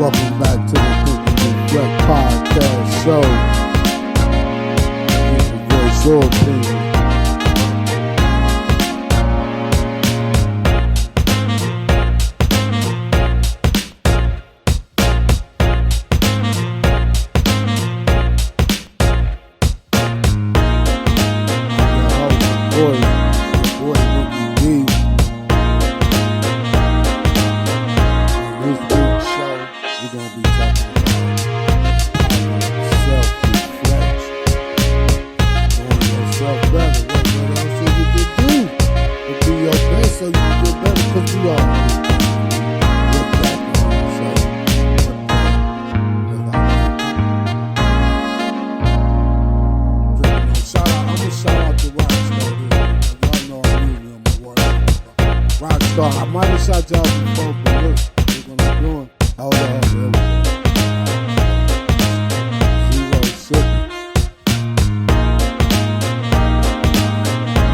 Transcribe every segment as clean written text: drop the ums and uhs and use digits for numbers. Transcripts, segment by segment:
Welcome back to the Think and Reflect podcast show. Get to voice your opinion. I might have shot y'all before, but look, what I'm doing. Hold on, there we go. 0-6.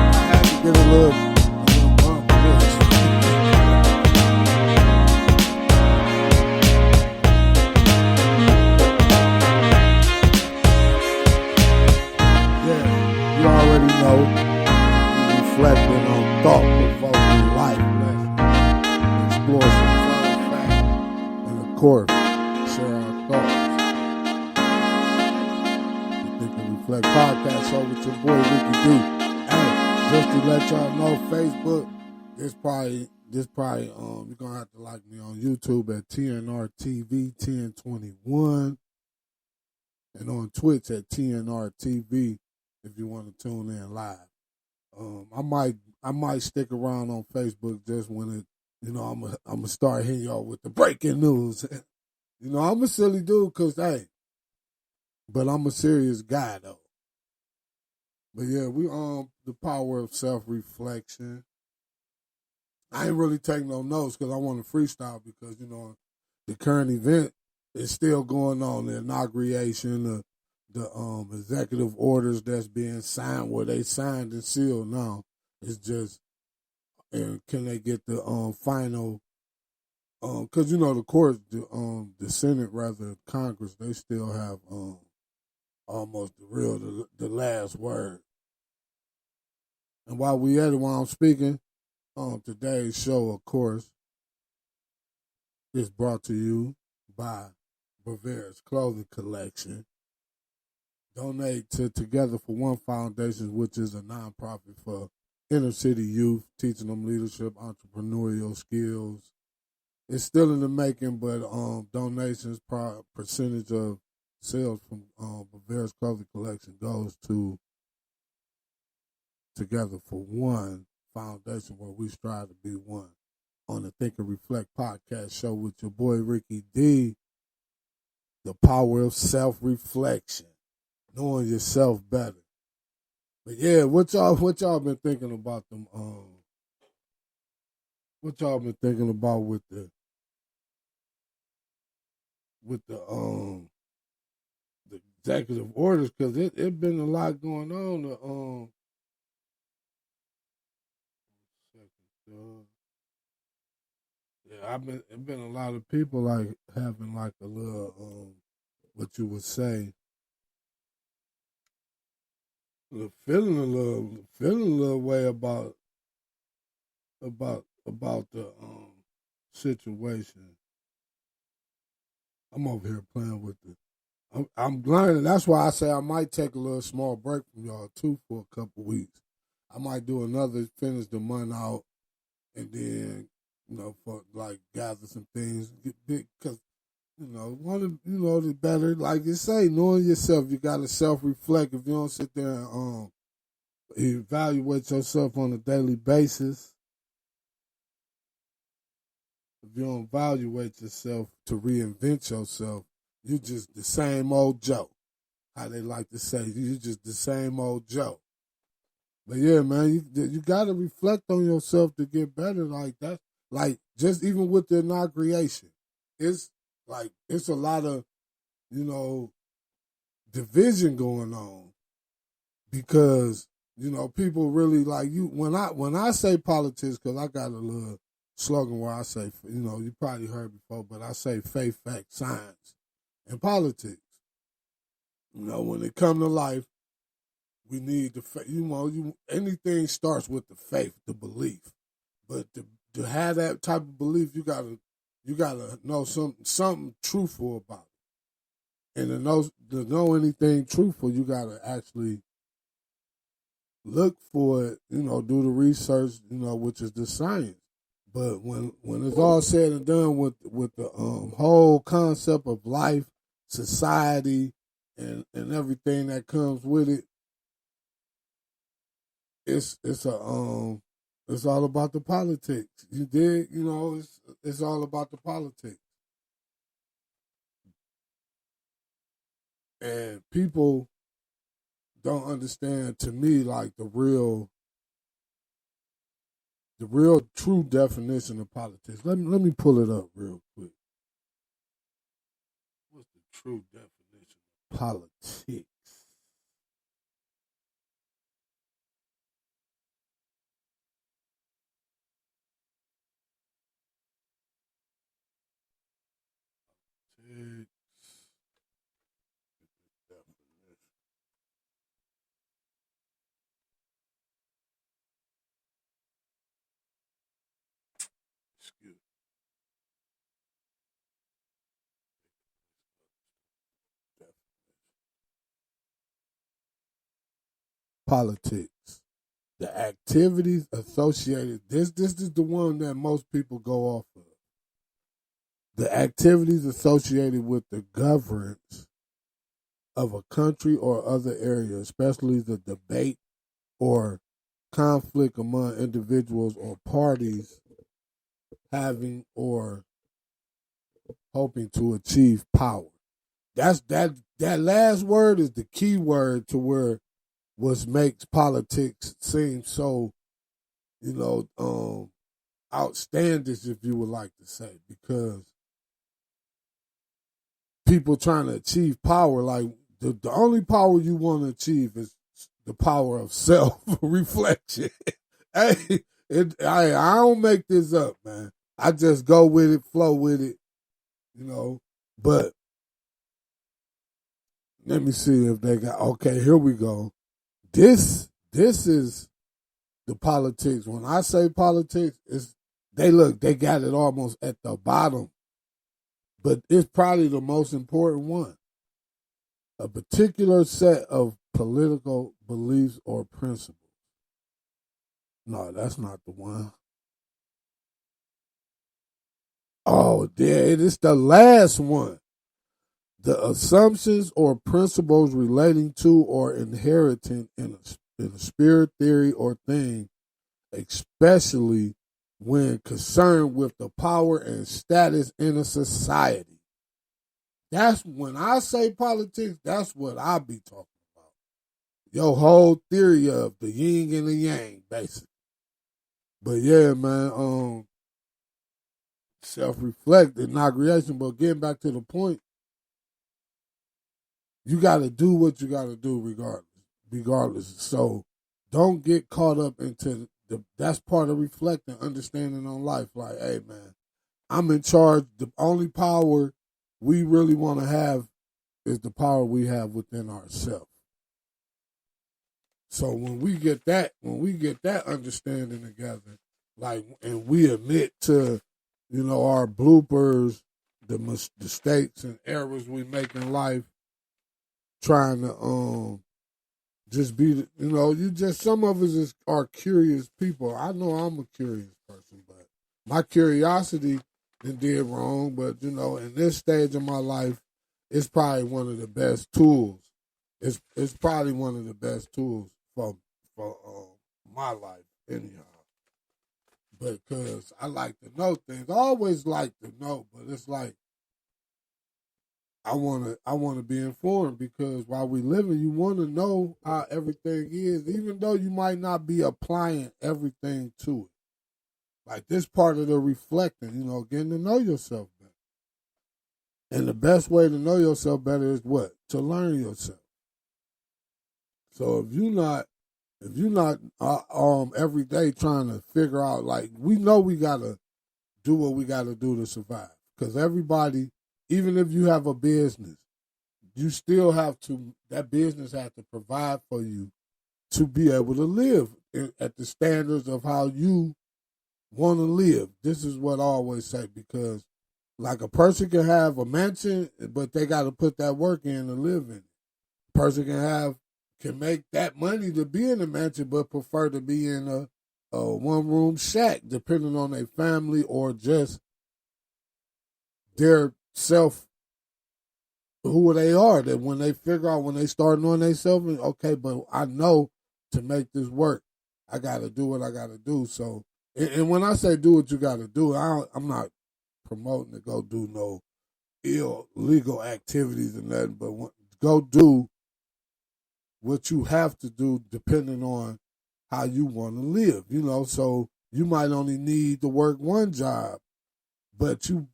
I had to get a little bump this. Yeah, you already know. Reflecting on thought-provoking life. Explore some fun facts, and of course, share our thoughts. The Think and Reflect podcast show with your boy Ricky D. Hey, just to let y'all know, Facebook, this probably you're gonna have to like me on YouTube at TNR TV 1021, and on Twitch at TNR TV if you want to tune in live. I might stick around on Facebook just when it. I'm gonna start hitting y'all with the breaking news. I'm a silly dude, but I'm a serious guy though. But yeah, we the power of self-reflection. I ain't really taking no notes because I want to freestyle because the current event is still going on. The inauguration, the executive orders that's being signed, where they signed and sealed now. It's just. And can they get the final? Because the court, the Senate, rather Congress, they still have almost the last word. And while I'm speaking, today's show, of course, is brought to you by Bavaria's Clothing Collection. Donate to Together for One Foundation, which is a nonprofit for inner city youth, teaching them leadership, entrepreneurial skills. It's still in the making, but donations, percentage of sales from Bavaria's Clothing Collection goes to Together for One Foundation, where we strive to be one. On the Think and Reflect podcast show with your boy Ricky D, the power of self-reflection, knowing yourself better. But yeah, what y'all been thinking about them? What y'all been thinking about with the executive orders? Because it been a lot going on. It been a lot of people like having like a little what you would say. Feeling a little way about the situation. I'm over here playing with it. I'm learning. That's why I say I might take a little small break from y'all too for a couple weeks. I might do another, finish the month out, and then for like gather some things, get big because. The better, like you say, knowing yourself, you got to self-reflect. If you don't sit there and evaluate yourself on a daily basis, if you don't evaluate yourself to reinvent yourself, you just the same old Joe. How they like to say, you just the same old Joe. But yeah, man, you got to reflect on yourself to get better like that. Like, just even with the inauguration, it's a lot of, division going on because, people really like you. When I say politics, because I got a little slogan where I say, you probably heard before, but I say faith, fact, science, and politics. When it come to life, we need the faith. Anything starts with the faith, the belief. But to have that type of belief, you gotta know something truthful about it. And to know anything truthful, you gotta actually look for it. Do the research. Which is the science. But when it's all said and done with the whole concept of life, society, and everything that comes with it, it's all about the politics. You dig? It's all about the politics. And people don't understand, to me, like the real true definition of politics. Let me pull it up real quick. What's the true definition of politics? Excuse me. Politics. The activities associated. This is the one that most people go off of. The activities associated with the governance of a country or other area, especially the debate or conflict among individuals or parties having or hoping to achieve power. That last word is the key word to where what makes politics seem so, outstandish, if you would like to say, because people trying to achieve power, like the only power you want to achieve is the power of self-reflection. I don't make this up, man. I just go with it, flow with it, But let me see if they got, okay, here we go. This is the politics. When I say politics, they got it almost at the bottom. But it's probably the most important one. A particular set of political beliefs or principles. No, that's not the one. Oh, there it is, the last one. The assumptions or principles relating to or inheriting in a spirit, theory, or thing, especially when concerned with the power and status in a society. That's when I say politics, that's what I be talking about. Your whole theory of the yin and the yang, basically. But yeah, man, self-reflect, inauguration, but getting back to the point, you got to do what you got to do regardless. So don't get caught up into that's part of reflecting, understanding on life. Like, hey, man, I'm in charge. The only power we really want to have is the power we have within ourselves. So when we get that understanding together, like, and we admit to, our bloopers, the mistakes and errors we make in life, trying to just be, some of us are curious people. I know I'm a curious person, but my curiosity did wrong. But in this stage of my life, it's probably one of the best tools. It's probably one of the best tools for my life anyhow. Because I like to know things. I always like to know, but it's like I wanna be informed, because while we living, you wanna know how everything is, even though you might not be applying everything to it. Like this part of the reflecting, getting to know yourself better. And the best way to know yourself better is what? To learn yourself. So if you're not every day trying to figure out, like, we know we gotta do what we got to do to survive. Because everybody, even if you have a business, you still have to, that business has to provide for you to be able to live at the standards of how you want to live. This is what I always say, because like a person can have a mansion, but they got to put that work in to live in it. A person can make that money to be in a mansion, but prefer to be in a one-room shack, depending on their family or just their self, who they are. That when they figure out, when they start knowing themselves, okay, but I know to make this work, I got to do what I got to do. So, and when I say do what you got to do, I'm not promoting to go do no illegal activities and nothing, but go do what you have to do depending on how you want to live, So you might only need to work one job, but you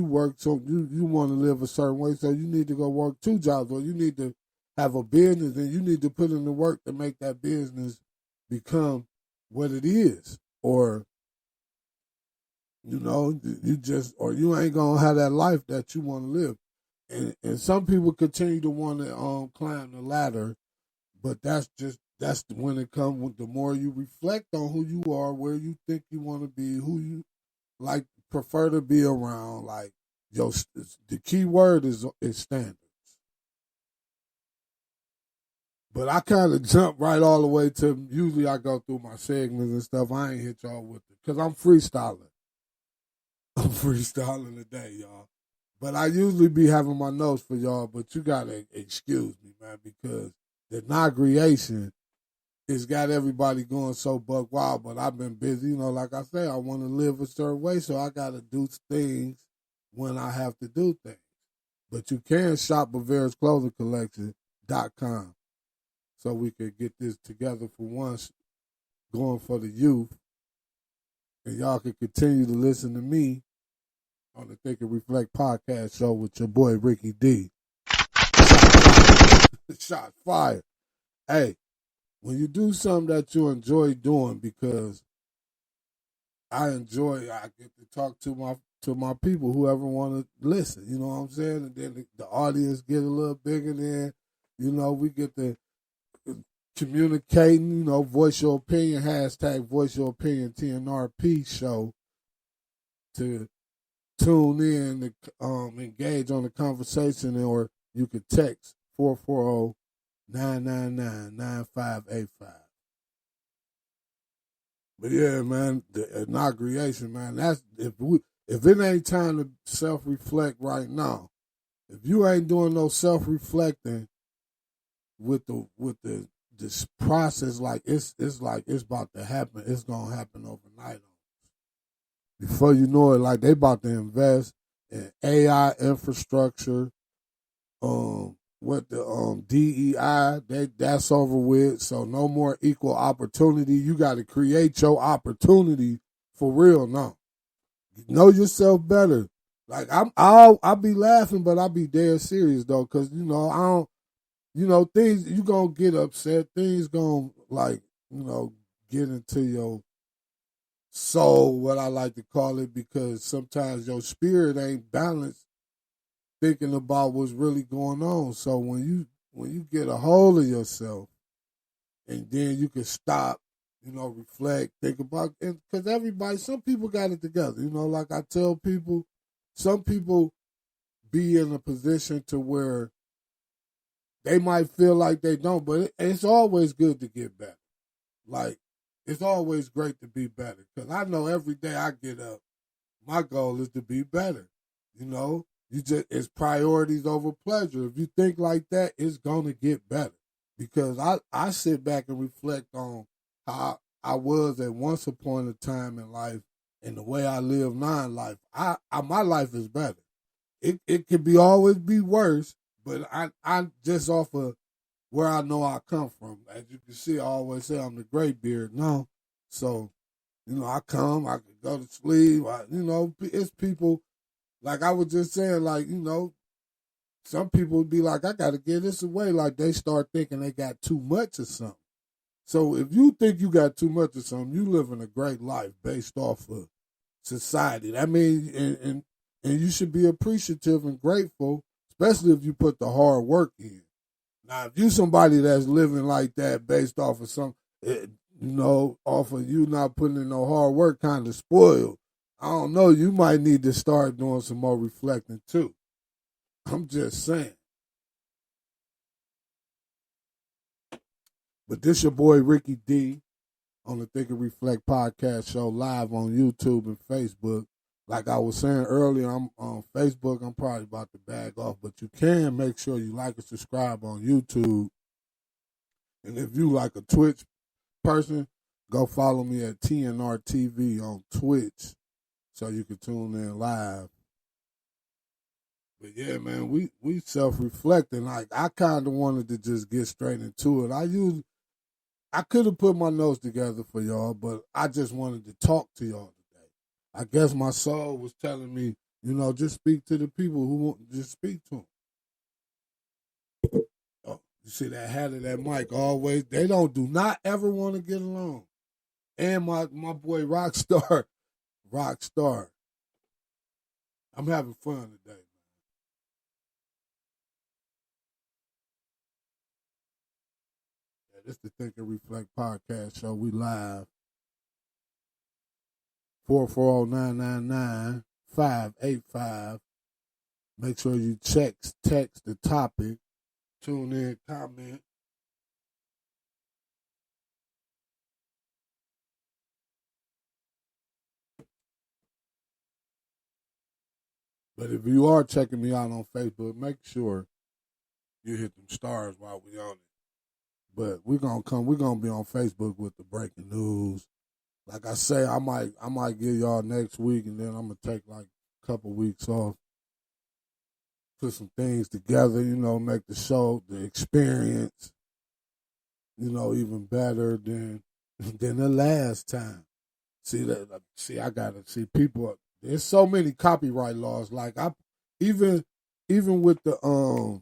work, so you want to live a certain way, so you need to go work two jobs, or you need to have a business and you need to put in the work to make that business become what it is, or or you ain't gonna have that life that you want to live. And some people continue to want to climb the ladder, but that's when it comes. The more you reflect on who you are, where you think you want to be, who you like prefer to be around, like the key word is standards. But I kind of jump right all the way to, usually I go through my segments and stuff. I ain't hit y'all with it because I'm freestyling. I'm freestyling today, y'all. But I usually be having my notes for y'all, but you got to excuse me, man, because the inauguration has got everybody going so buck wild, but I've been busy. Like I say, I want to live a certain way, so I got to do things when I have to do things. But you can shop BavariansClothingCollection.com so we can get this together for once, going for the youth. And y'all can continue to listen to me on the Think and Reflect podcast show with your boy Ricky D. Shot fire. Hey, when you do something that you enjoy doing, because I get to talk to my people, whoever want to listen, you know what I'm saying? And then the audience get a little bigger, then, we get to communicating, voice your opinion, hashtag voice your opinion TNRP show, to tune in to engage on the conversation, or you could text 440-999-9585. But yeah, man, the inauguration, man, that's if it ain't time to self-reflect right now, if you ain't doing no self-reflecting with this process, like it's about to happen. It's gonna happen overnight. Before you know it, like they about to invest in AI infrastructure. With the DEI, that's over with. So no more equal opportunity. You got to create your opportunity for real now. Know yourself better. Like I'll be laughing, but I'll be dead serious though, because I don't. Things, you gonna get upset. Things gonna get into your soul, what I like to call it, because sometimes your spirit ain't balanced thinking about what's really going on. So when you get a hold of yourself, and then you can stop, reflect, think about, and because some people got it together. Like I tell people, some people be in a position to where they might feel like they don't, but it's always good to get better. Like, it's always great to be better, because I know every day I get up, my goal is to be better. It's priorities over pleasure. If you think like that, it's gonna get better, because I sit back and reflect on how I was at once upon a time in life and the way I live now in life. My life is better. It could always be worse, but I just off of where I know I come from. As you can see, I always say I'm the gray beard now. So, I can go to sleep. It's people, like I was just saying, like, some people would be like, I got to give this away. Like they start thinking they got too much of something. So if you think you got too much of something, you living a great life based off of society. That means, and you should be appreciative and grateful, especially if you put the hard work in. Now, if you somebody that's living like that based off of off of you not putting in no hard work, kind of spoiled. I don't know. You might need to start doing some more reflecting too. I'm just saying. But this your boy Ricky D on the Think and Reflect podcast show live on YouTube and Facebook. Like I was saying earlier, I'm on Facebook. I'm probably about to bag off, but you can make sure you like and subscribe on YouTube. And if you like a Twitch person, go follow me at TNR TV on Twitch so you can tune in live. But yeah, man, we self-reflecting. Like I kind of wanted to just get straight into it. I could have put my notes together for y'all, but I just wanted to talk to y'all today. I guess my soul was telling me, just speak to the people who want to just speak to them. Oh, you see that hat of that mic always. They do not ever want to get along. And my boy Rockstar. I'm having fun today. This the Think and Reflect podcast show. We live. 440-999-585. Make sure you text the topic. Tune in, comment. But if you are checking me out on Facebook, make sure you hit them stars while we on it. But we're gonna be on Facebook with the breaking news. Like I say, I might give y'all next week, and then I'm gonna take like a couple weeks off, put some things together, make the show, the experience, even better than the last time. I gotta see people. There's so many copyright laws. Like even with the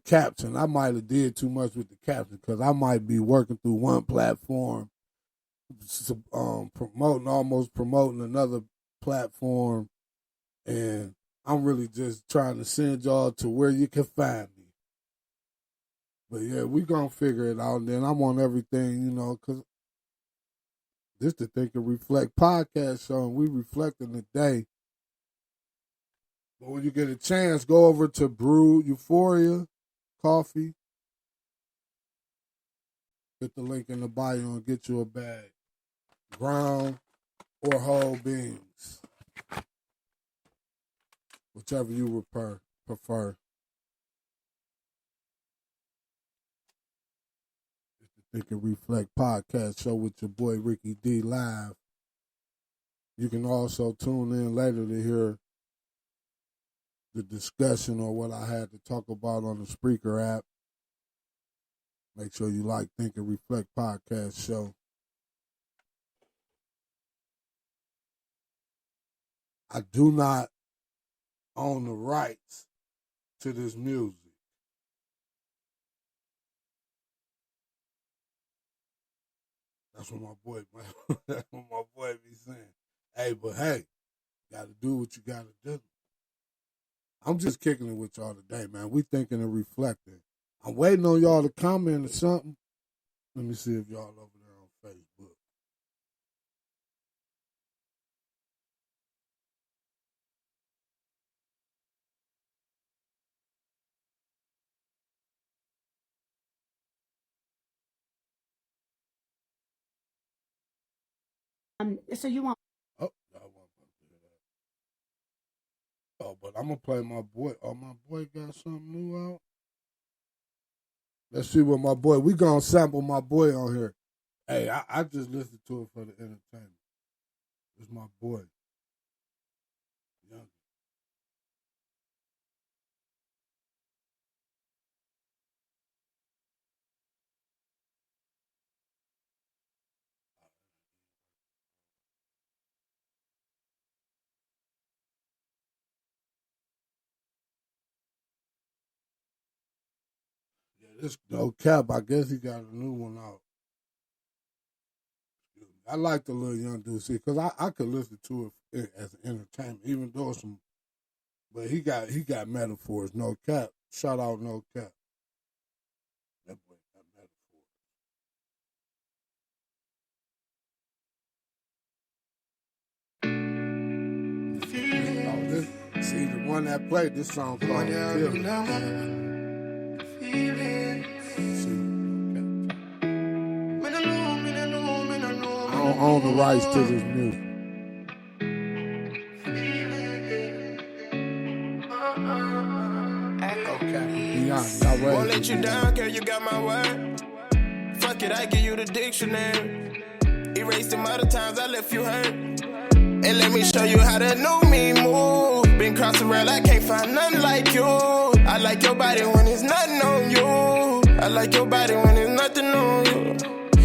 caption, I might have did too much with the caption because I might be working through one platform, promoting another platform, and I'm really just trying to send y'all to where you can find me. But yeah, we gonna figure it out. And then I want everything, because this the Think and Reflect podcast show, and we reflecting the day. But when you get a chance, go over to Brew Euphoria Coffee. Hit the link in the bio and get you a bag. Ground or whole beans. Whichever you prefer. It's the Think and Reflect podcast show with your boy Ricky D live. You can also tune in later to hear the discussion or what I had to talk about on the Spreaker app. Make sure you like Think and Reflect podcast show. I do not own the rights to this music. That's what my boy be saying. Hey, but hey, gotta do what you gotta do. I'm just kicking it with y'all today, man. We thinking and reflecting. I'm waiting on y'all to comment or something. Let me see if y'all over there on Facebook. So you want? Oh, I want to do that. Oh, but I'm gonna play my boy. Oh, my boy got something new out. Let's see what my boy. We gonna sample my boy on here. Hey, I just listened to it for the entertainment. It's my boy. Young. Yeah, this no cap. I guess he got a new one out. I like the little young dude see because I could listen to it as an entertainment, even though some. But he got metaphors, no cap. Shout out, no cap. That boy got metaphors. Oh, this see the one that played this song called Feeling. I don't own the rights to this music. Won't let you down, girl, you got my word. Fuck it, I give you the dictionary. Erase them other times I left you hurt. And let me show you how the new me move. Been crossed around, I can't find nothing like you. I like your body when it's nothing on you. I like your body when it's nothing on you.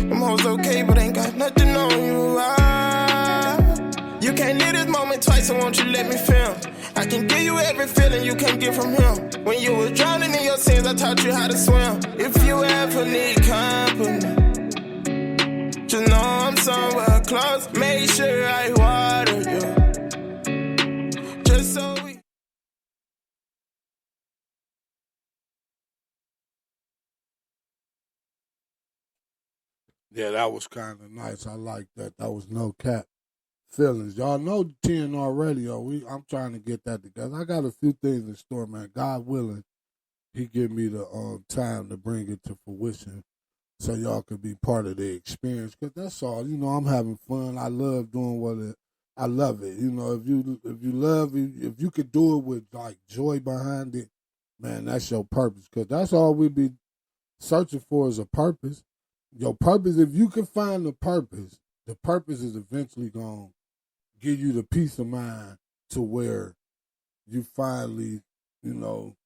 Them hoes okay, but ain't got nothing on you. You can't live this moment twice, so won't you let me film? I can give you every feeling you can't get from him. When you was drowning in your sins, I taught you how to swim. If you ever need company, just know I'm somewhere close. Make sure I water you, just so we... Yeah, that was kind of nice. I like that. That was no cap. Feelings. Y'all know the TNR radio. I'm trying to get that together. I got a few things in store, man. God willing, he give me the time to bring it to fruition so y'all could be part of the experience. Because that's all. You know, I'm having fun. I love doing I love it. You know, if you could do it with like joy behind it, man, that's your purpose. Because that's all we be searching for is a purpose. Your purpose, if you can find the purpose is eventually going to give you the peace of mind to where you finally, you know,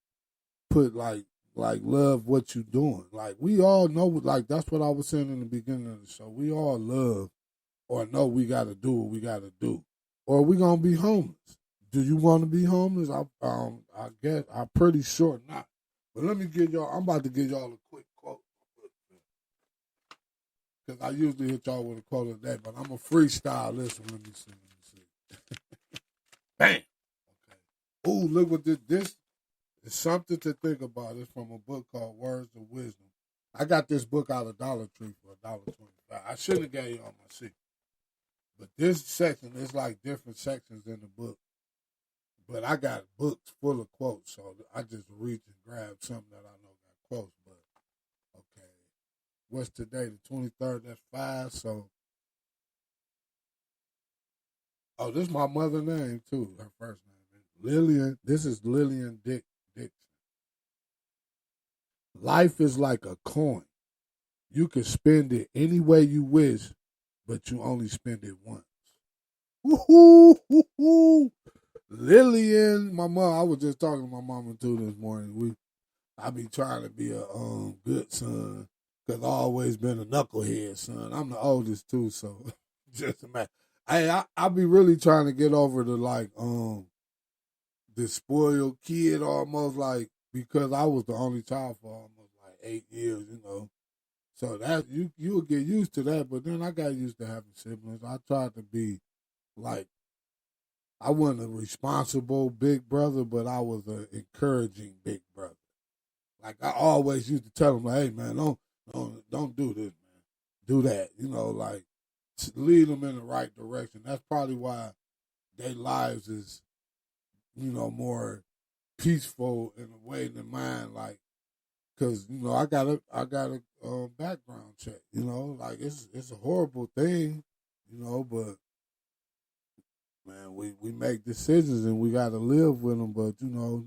put like love what you doing. Like we all know, like that's what I was saying in the beginning of the show. We all love or know we got to do what we got to do, or we gonna be homeless. Do you want to be homeless? I guess I'm pretty sure not. But let me give y'all. I'm about to give y'all a quick quote. Because I usually hit y'all with a quote of that, but I'm a freestyle this one. Let me see. Bam. Okay. Ooh, look what this is something to think about. It's from a book called Words of Wisdom. I got this book out of Dollar Tree for $1.25. I shouldn't have gave you all my secret. But this section is like different sections in the book. But I got books full of quotes, so I just reach and grab something that I know got quotes. But okay. What's today? The 23rd, that's 5, so. Oh, this is my mother's name, too. Her first name. Lillian. This is Lillian Dixon. Life is like a coin. You can spend it any way you wish, but you only spend it once. Woo-hoo! Lillian, my mom, I was just talking to my mama, too, this morning. I be trying to be a good son. Because I've always been a knucklehead, son. I'm the oldest, too, so just imagine. I be really trying to get over the, the spoiled kid almost, like, because I was the only child for almost, 8 years, you know. So that, you'll get used to that, but then I got used to having siblings. I tried to be, I wasn't a responsible big brother, but I was an encouraging big brother. Like, I always used to tell them, hey, man, don't do this, man. Do that. You know, like, lead them in the right direction. That's probably why their lives is, you know, more peaceful in a way than mine. Like, because, you know, I got a background check, you know. Like, it's a horrible thing, you know, but, man, we make decisions and we got to live with them. But, you know,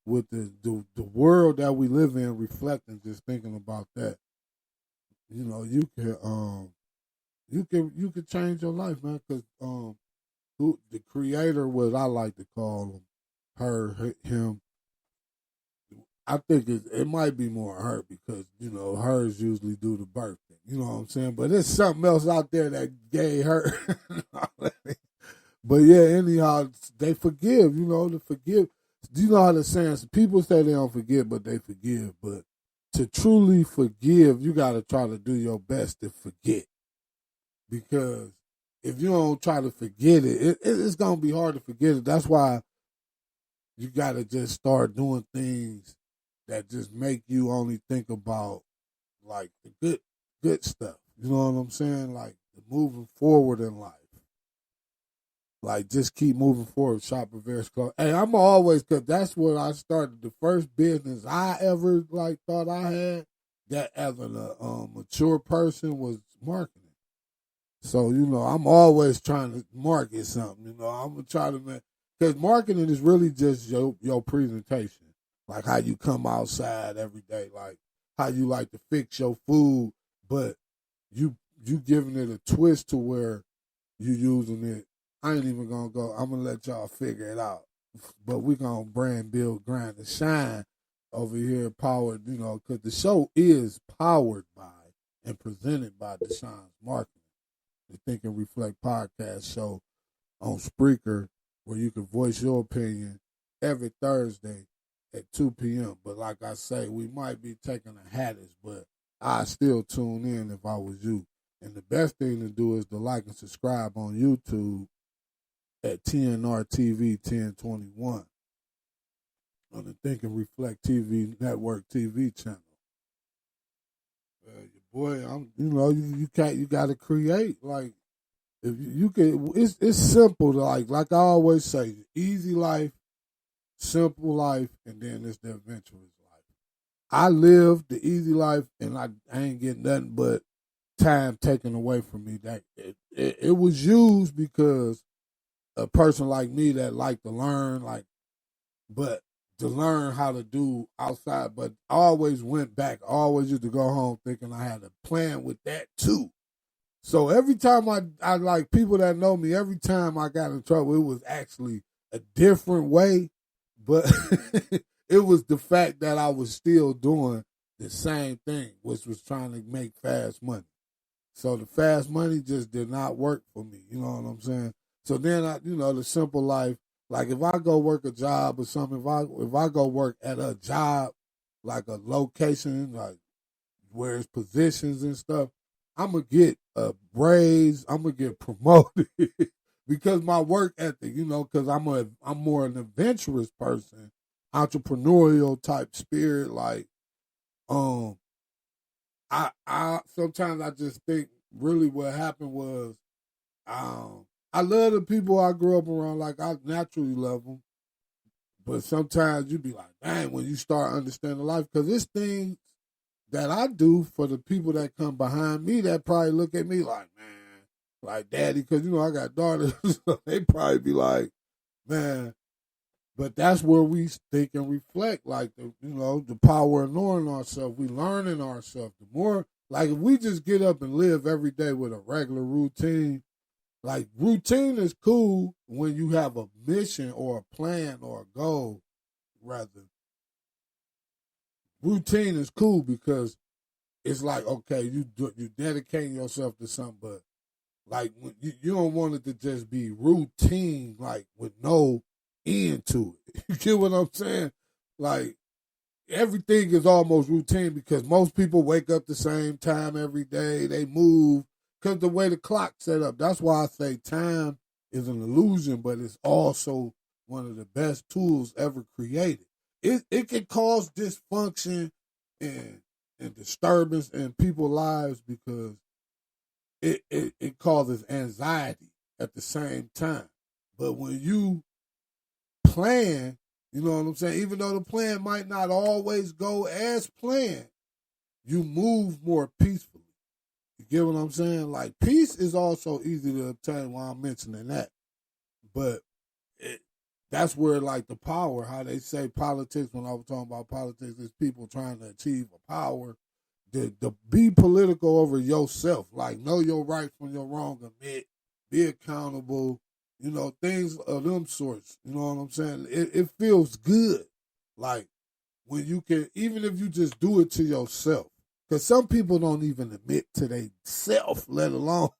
with the world that we live in, reflecting, just thinking about that, you know, you can change your life, man. Because the creator, what I like to call him, him. I think it might be more her because, you know, hers usually do the birthing. You know what I'm saying? But there's something else out there that gave her. But yeah, anyhow, they forgive. You know, to forgive. Do you know how the saying? People say they don't forgive, but they forgive. But to truly forgive, you got to try to do your best to forget. because if you don't try to forget it's gonna be hard to forget it. That's why you gotta just start doing things that just make you only think about like the good stuff. You know what I'm saying? Like moving forward in life. Like just keep moving forward. Shop Rivera's Clothes. Hey, I'm always, cause that's what I started. The first business I ever like thought I had that as a mature person was marketing. So I'm always trying to market something. I'm gonna try to make, because marketing is really just your presentation, like how you come outside every day, like how you like to fix your food, but you giving it a twist to where you using it. I ain't even gonna go. I'm gonna let y'all figure it out. But we gonna brand build, grind, and shine over here, powered. Because the show is powered by and presented by Deshaun's Marketing, the Think and Reflect podcast show on Spreaker, where you can voice your opinion every Thursday at 2 p.m. But like I say, we might be taking a hiatus, but I still tune in if I was you. And the best thing to do is to like and subscribe on YouTube at TNR TV 1021 on the Think and Reflect TV Network TV channel. Your boy, you got to create. Like, if you can, it's simple. Like I always say, easy life, simple life, and then it's the adventurous life. I live the easy life, and I ain't getting nothing but time taken away from me. That it was used because a person like me that like to learn, but to learn how to do outside, but I always went back. I always used to go home thinking I had a plan with that too. So every time I like people that know me, every time I got in trouble, it was actually a different way, but it was the fact that I was still doing the same thing, which was trying to make fast money. So the fast money just did not work for me. You know what I'm saying? So then the simple life, like if I go work a job or something, if I go work at a job, like a location, like where it's positions and stuff, I'm going to get a raise, I'm going to get promoted because my work ethic, because I'm more an adventurous person, entrepreneurial type spirit. Like, I sometimes I just think really what happened was, I love the people I grew up around. Like I naturally love them, but sometimes you be like, dang, when you start understanding life, because it's things that I do for the people that come behind me that probably look at me like, man, like daddy, because I got daughters, so they probably be like, man. But that's where we think and reflect, like the power of knowing ourselves. We learning ourselves. The more, like if we just get up and live every day with a regular routine. Like routine is cool when you have a mission or a plan or a goal, rather. Routine is cool because it's like, okay, you dedicating yourself to something, but like you don't want it to just be routine, like with no end to it. You get what I'm saying? Like everything is almost routine because most people wake up the same time every day. They move because the way the clock's set up. That's why I say time is an illusion, but it's also one of the best tools ever created. It can cause dysfunction and disturbance in people's lives because it causes anxiety at the same time. But when you plan, you know what I'm saying? Even though the plan might not always go as planned, you move more peacefully. You get what I'm saying? Like, peace is also easy to obtain while I'm mentioning that. But that's where, like, the power, how they say politics, when I was talking about politics, is people trying to achieve a power, to be political over yourself. Like, know your right from your wrong, admit, be accountable, things of them sorts. You know what I'm saying? It feels good. Like, when you can, even if you just do it to yourself. Because some people don't even admit to they self, let alone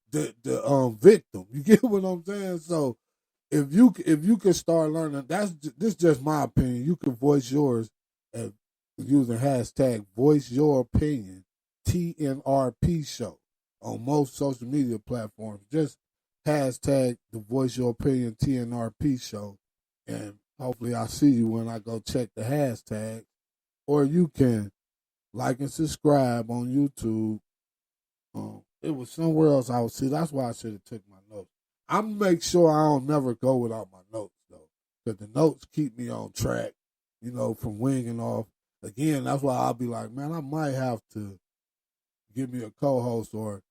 the victim. You get what I'm saying? So if you can start learning, this is just my opinion. You can voice yours using hashtag voice your opinion TNRP show on most social media platforms. Just hashtag the Voice Your Opinion TNRP show, and hopefully I see you when I go check the hashtag. Or you can like and subscribe on YouTube. It was somewhere else I would see. That's why I should have took my notes. I'm make sure I don't never go without my notes though, because the notes keep me on track. From winging off. Again, that's why I'll be like, man, I might have to give me a co-host or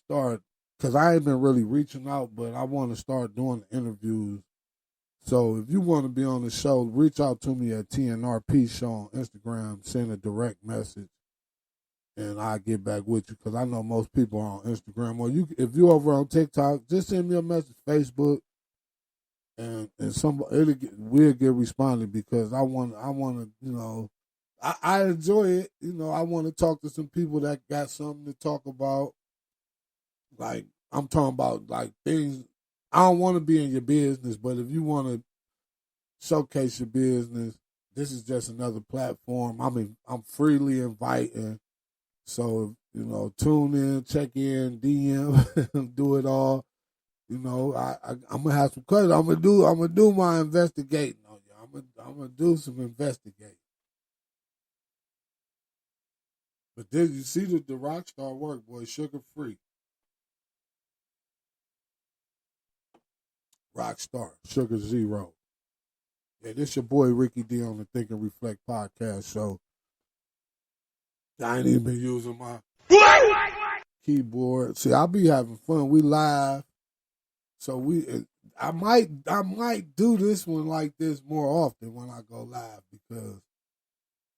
start, because I ain't been really reaching out, but I want to start doing interviews. So if you want to be on the show, reach out to me at TNRP Show on Instagram, send a direct message, and I'll get back with you, because I know most people are on Instagram. Or if you over on TikTok, just send me a message, Facebook, and we'll get responded, because I want to, I enjoy it. I want to talk to some people that got something to talk about. Like, I'm talking about like things. I don't want to be in your business, but if you want to showcase your business, this is just another platform. I'm freely inviting. So, tune in, check in, DM, do it all. I'm gonna have some questions. I'm gonna do my investigating on you. I'm gonna do some investigating. But did you see the Rockstar work, boy? Sugar free. Rockstar, Sugar Zero. Yeah, this your boy Ricky D on the Think and Reflect podcast show. I ain't even been using my keyboard. See, I'll be having fun. We live. So I might do this one like this more often when I go live, because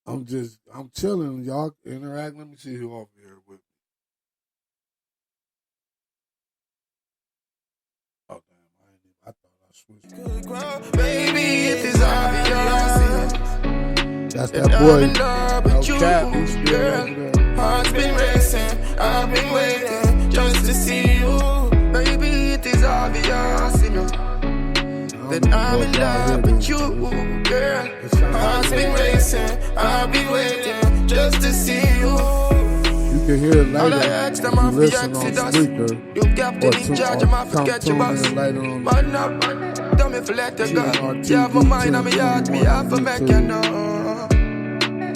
I'm chilling. Y'all interact. Let me see who over here with me. Oh damn, I thought I switched. Baby, it is obvious. That's that boy. No cap. He's still over there. Heart's been racing. I've been waiting just to see you. Baby, it is obvious, that I'm in love with you, girl. Heart's been racing. I've been waiting just to see you. You can hear it later if you listen on Spreaker, or tune in later on. Tell me if you let you go. You have my mind on me heart, me have to make you know.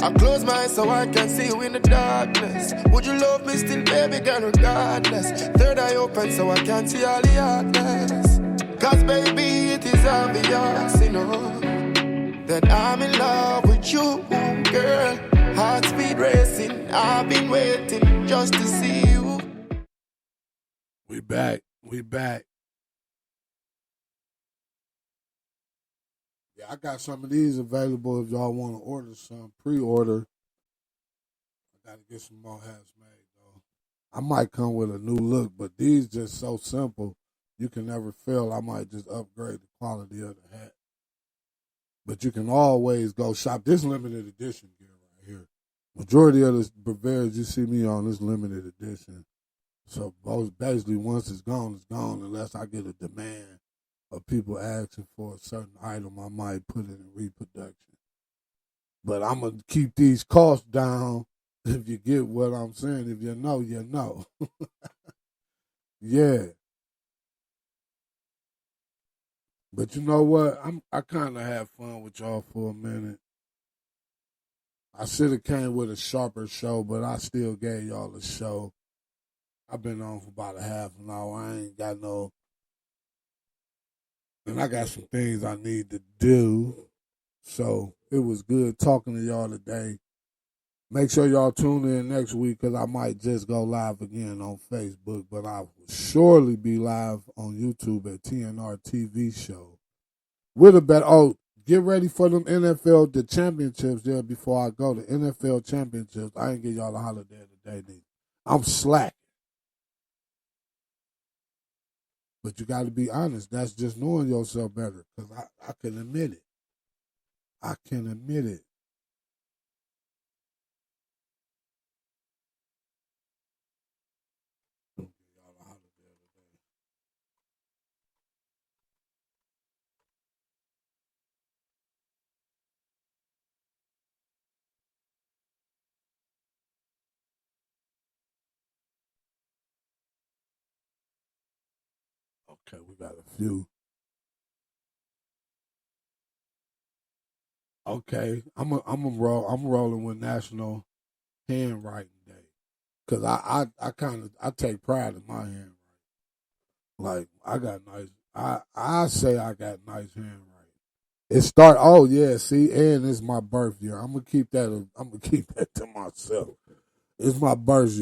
I close my eyes so I can see you in the darkness. Would you love me still, baby girl, regardless? Third eye open so I can see all the darkness. Cause baby, it is obvious, that I'm in love with you, girl. Heart speed racing, I've been waiting just to see you. We back. Yeah, I got some of these available if y'all want to order some. Pre-order. I got to get some more hats made, though. I might come with a new look, but these just so simple, you can never fail. I might just upgrade the quality of the hat. But you can always go shop. This limited edition gear right here. Majority of the Bavarians you see me on is limited edition. So basically, once it's gone unless I get a demand of people asking for a certain item, I might put it in reproduction. But I'm going to keep these costs down, if you get what I'm saying. If you know, you know. Yeah. But you know what? I kind of had fun with y'all for a minute. I should have came with a sharper show, but I still gave y'all a show. I've been on for about a half an hour. I ain't got no... And I got some things I need to do. So it was good talking to y'all today. Make sure y'all tune in next week, because I might just go live again on Facebook, but I will surely be live on YouTube at TNR TV Show. With a better, get ready for them NFL, the championships there before I go. The NFL championships. I ain't give y'all a holiday today, neither. I'm slack. But you got to be honest. That's just knowing yourself better, because I can admit it. I can admit it. Okay, we got a few. Okay, I'm rolling with National Handwriting Day because I kind of I take pride in my handwriting. Like I got nice. I say I got nice handwriting. It start. Oh yeah, see, and it's my birth year. I'm gonna keep that. I'm gonna keep that to myself. It's my birth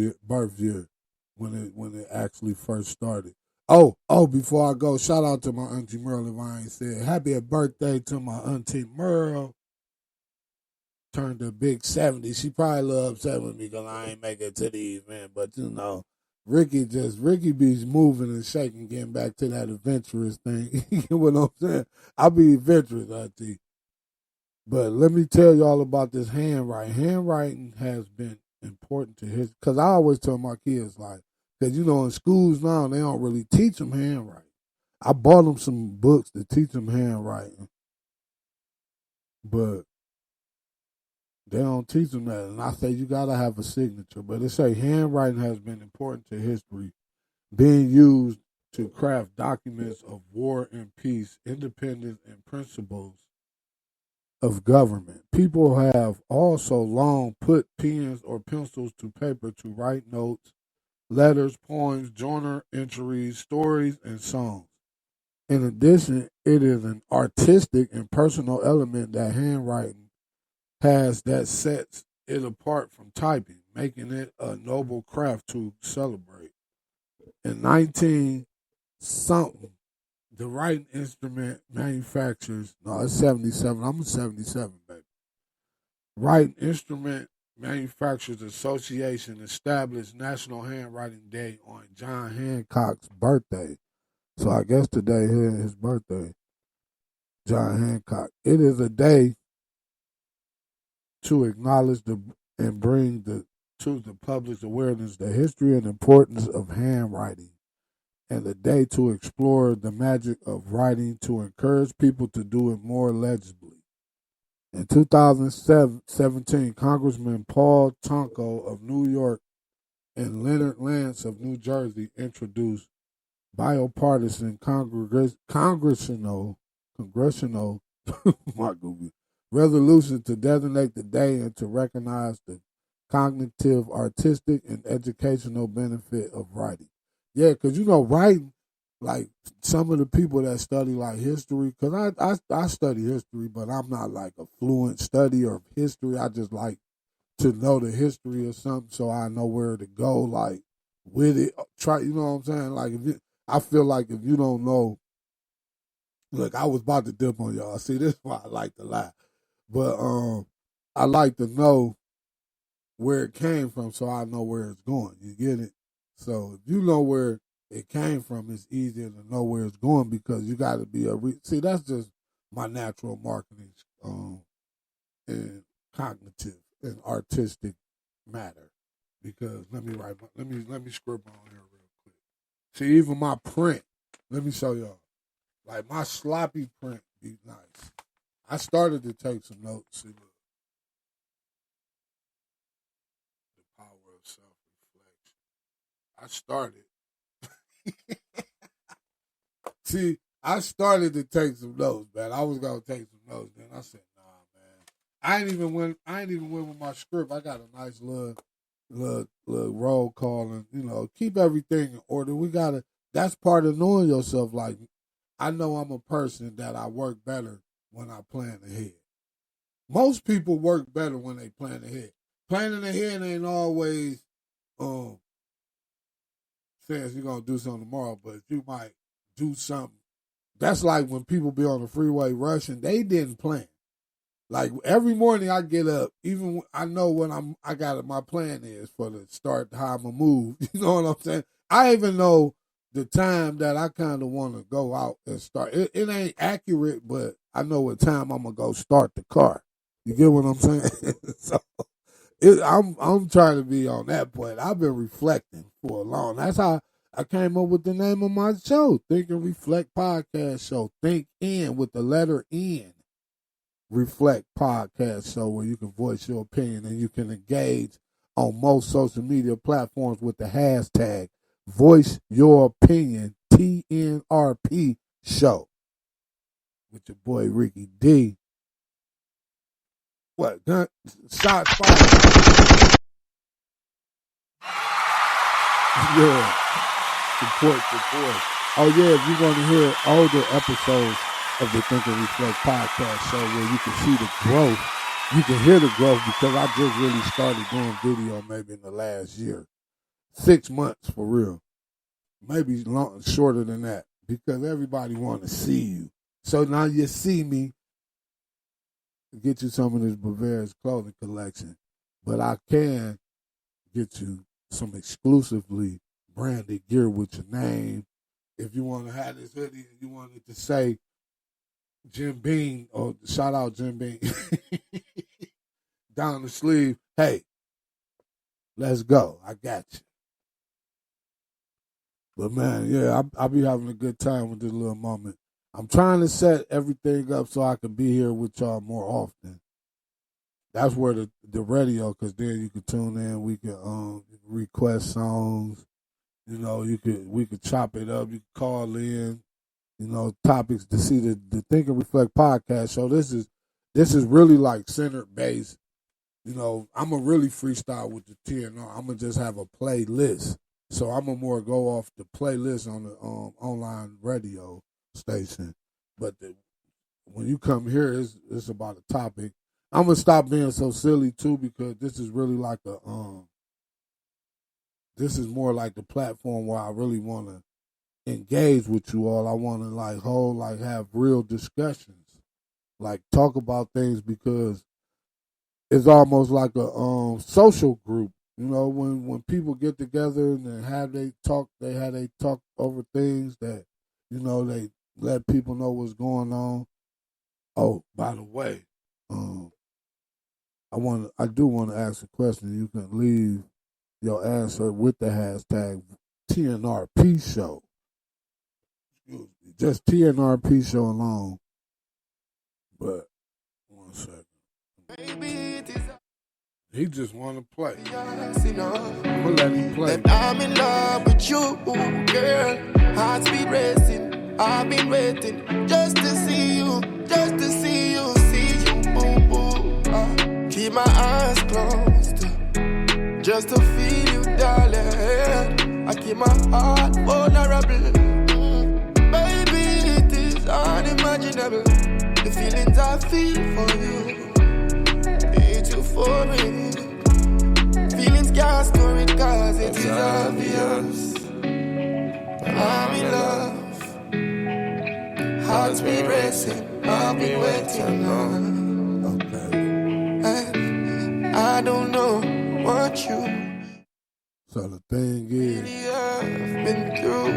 year when it actually first started. Oh, before I go, shout out to my auntie Merle. If I ain't said happy birthday to my auntie Merle. Turned a big 70. She probably a little upset with me because I ain't make it to the event. But you know, Ricky be moving and shaking, getting back to that adventurous thing. You know what I'm saying? I be adventurous, auntie. But let me tell y'all about this handwriting. Handwriting has been important to his, because I always tell my kids, like, because you know, in schools now, they don't really teach them handwriting. I bought them some books to teach them handwriting, but they don't teach them that. And I say, you got to have a signature. But they say handwriting has been important to history, being used to craft documents of war and peace, independence, and principles of government. People have also long put pens or pencils to paper to write notes, letters, poems, journal entries, stories, and songs. In addition, it is an artistic and personal element that handwriting has that sets it apart from typing, making it a noble craft to celebrate. In 19 something, the writing instrument manufacturers, no, it's 77, I'm a 77, baby. Writing Instrument Manufacturers Association established National Handwriting Day on John Hancock's birthday. So I guess today is his birthday, John Hancock. It is a day to acknowledge and bring to the public's awareness the history and importance of handwriting, and a day to explore the magic of writing to encourage people to do it more legibly. In 2017, Congressman Paul Tonko of New York and Leonard Lance of New Jersey introduced bipartisan congressional resolution to designate the day and to recognize the cognitive, artistic, and educational benefit of writing. Yeah, because you know, writing, like some of the people that study like history, because I study history, but I'm not like a fluent studier of history. I just like to know the history of something so I know where to go, like with it. Try, you know what I'm saying? Like I feel like if you don't know, look, I was about to dip on y'all. See, this is why I like to lie, but I like to know where it came from so I know where it's going. You get it? So if you know where it came from, it's easier to know where it's going because you got to be see, that's just my natural marketing and cognitive and artistic matter. Because let me scribble on here real quick. See, even my print. Let me show y'all. Like my sloppy print be nice. I started to take some notes. See, look. The power of self-reflection. I started. See, I started to take some notes, man. I was gonna take some notes, then I said, "Nah, man." I ain't even went with my script. I got a nice little roll call, and you know, keep everything in order. We gotta. That's part of knowing yourself. Like, I know I'm a person that I work better when I plan ahead. Most people work better when they plan ahead. Planning ahead ain't always um says you're gonna do something tomorrow, but you might do something. That's like when people be on the freeway rushing, they didn't plan. Like every morning I get up, even I know what I got my plan is for the start, how I'm gonna move. You know what I'm saying? I even know the time that I kind of want to go out and start. It ain't accurate, but I know what time I'm gonna go start the car. You get what I'm saying? So I'm trying to be on that point. I've been reflecting for a long. That's how I came up with the name of my show, Think and Reflect Podcast Show. Think in with the letter N. Reflect Podcast Show, where you can voice your opinion and you can engage on most social media platforms with the hashtag Voice Your Opinion TNRP Show with your boy Ricky D. What? Gun? Shots fired. Yeah. Support the boy. Oh, yeah, if you want to hear older episodes of the Think and Reflect podcast show where you can see the growth, you can hear the growth because I just really started doing video maybe in the last year. 6 months for real. Maybe shorter than that because everybody want to see you. So now you see me, get you some of this Bavaria's clothing collection, but I can get you some exclusively branded gear with your name. If you want to have this hoodie and you want it to say Jim Beam, or shout out Jim Beam, down the sleeve, hey, let's go. I got you. But man, yeah, I'll be having a good time with this little moment. I'm trying to set everything up so I can be here with y'all more often. That's where the radio, because then you can tune in. We can request songs. You know, we could chop it up. You can call in. You know, topics to see the Think and Reflect podcast. So this is really like center based. You know, I'm gonna really freestyle with the TNR. I'm gonna just have a playlist. So I'm gonna more go off the playlist on the online radio station. But when you come here, it's about a topic. I'm gonna stop being so silly too because this is really like this is more like the platform where I really want to engage with you all. I want to have real discussions, like talk about things because it's almost like a social group. You know, when people get together and they talk over things that, you know, they let people know what's going on. Oh, by the way, I do want to ask a question. You can leave your answer with the hashtag TNRP Show. Just TNRP Show alone. But 1 second. He just want to play. I'm gonna let him play. I'm in love with you, girl. Heart's beat racing. I've been waiting just to see you, see you, boom, boom. Keep my eyes closed, just to feel you, darling. I keep my heart vulnerable. Baby, it is unimaginable. The feelings I feel for you, it's euphoric. Feelings can't store it cause it is obvious. I'm in love. Heart's been racing. I've been waiting on. Okay. I don't know what you. So the thing is, I've been through.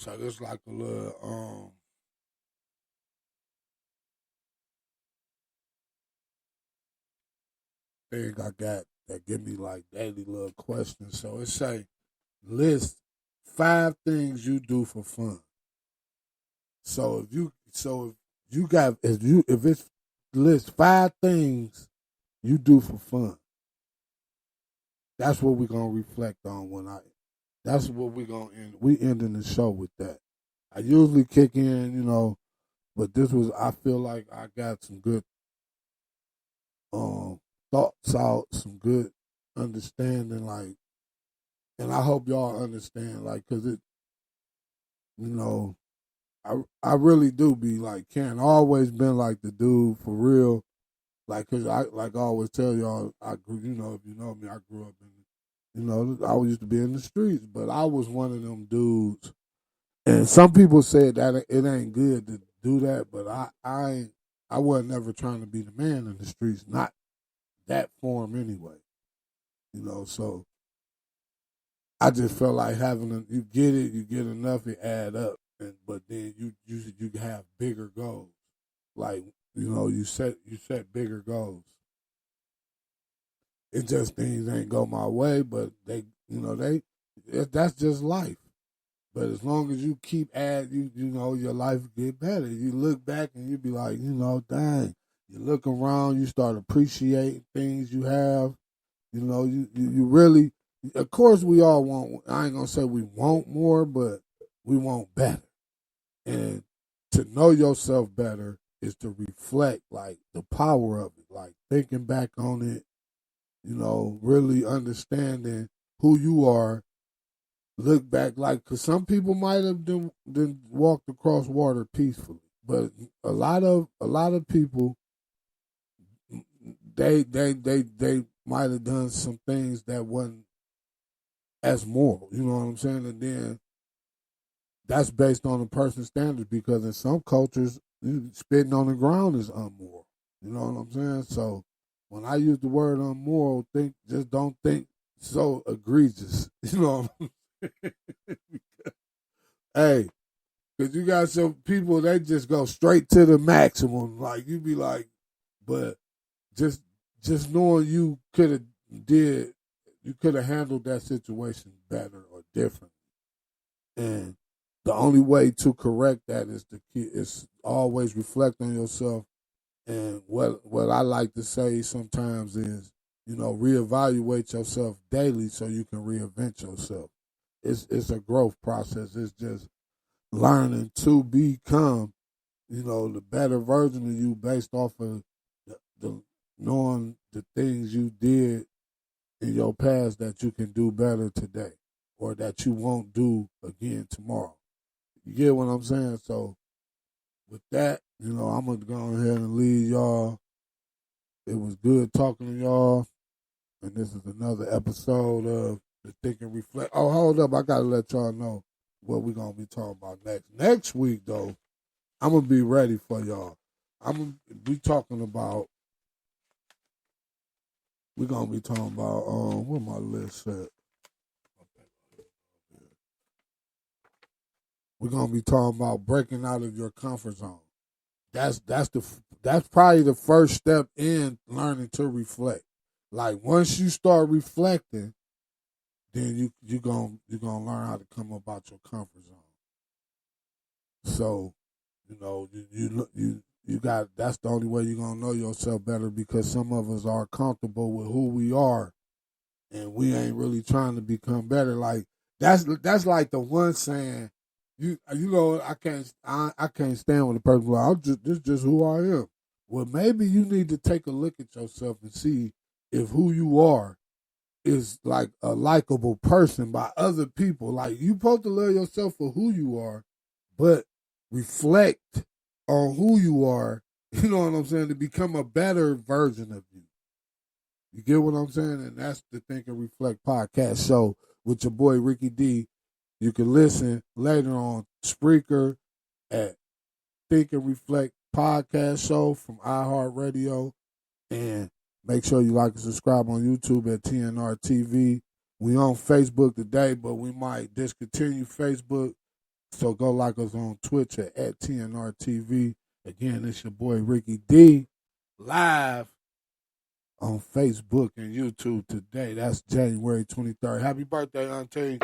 so this like a little thing I got that give me like daily little questions. So it say list 5 things you do for fun. So if it's list 5 things you do for fun, that's what we're gonna reflect on that's what we're gonna end. We ending the show with that. I usually kick in, you know, but I feel like I got some good thoughts out, some good understanding, like, and I hope y'all understand, like, cause it, you know, I really do be like Ken, always been like the dude for real, like, cause I always tell y'all, you know, if you know me, I grew up in, you know, I used to be in the streets, but I was one of them dudes, and some people said that it ain't good to do that, but I wasn't ever trying to be the man in the streets, not that form anyway, you know. So I just felt like you get enough, it add up, but then you have bigger goals, like, you know, you set bigger goals. It just things ain't go my way, but that's just life. But as long as you keep you know, your life get better. You look back and you be like, you know, dang. You look around, you start appreciating things you have. You know, you really, of course we all want, I ain't gonna say we want more, but we want better. And to know yourself better is to reflect like the power of it, like thinking back on it, really understanding who you are. Look back, like, because some people might have done walked across water peacefully, but a lot of people, they might have done some things that wasn't as moral. You know what I'm saying? And then that's based on a person's standards, because in some cultures, spitting on the ground is unmoral. You know what I'm saying? So when I use the word unmoral, don't think so egregious. You know what I'm saying? Hey, because you got some people, they just go straight to the maximum. Like, you be like, but just knowing you could have handled that situation better or different. And the only way to correct that is always reflect on yourself. And what I like to say sometimes is, reevaluate yourself daily so you can reinvent yourself. It's a growth process. It's just learning to become, the better version of you based off of the knowing the things you did in your past that you can do better today, or that you won't do again tomorrow. You get what I'm saying? So with that, I'm gonna go ahead and leave y'all. It was good talking to y'all, and this is another episode of the Think and Reflect. Oh, hold up, I gotta let y'all know what we're gonna be talking about next. Next week, though, I'm gonna be ready for y'all. I'm gonna be talking about. We're gonna be talking about where my list at. We're gonna be talking about breaking out of your comfort zone. That's probably the first step in learning to reflect. Like, once you start reflecting, then you're gonna learn how to come about your comfort zone. So, you got, that's the only way you're gonna know yourself better, because some of us are comfortable with who we are, and we ain't really trying to become better. Like, that's like the one saying, I can't stand when a person like, this is just who I am. Well, maybe you need to take a look at yourself and see if who you are is like a likable person by other people. Like, you supposed to love yourself for who you are, but reflect on who you are, you know what I'm saying, to become a better version of you. You get what I'm saying? And that's the Think and Reflect podcast show with your boy Ricky D. You can listen later on Spreaker at Think and Reflect podcast show from iHeartRadio. And make sure you like and subscribe on YouTube at TNR TV. We on Facebook today, but we might discontinue Facebook. So go like us on Twitch at TNR TV. Again, it's your boy Ricky D, live on Facebook and YouTube today. That's January 23rd. Happy birthday, Auntie.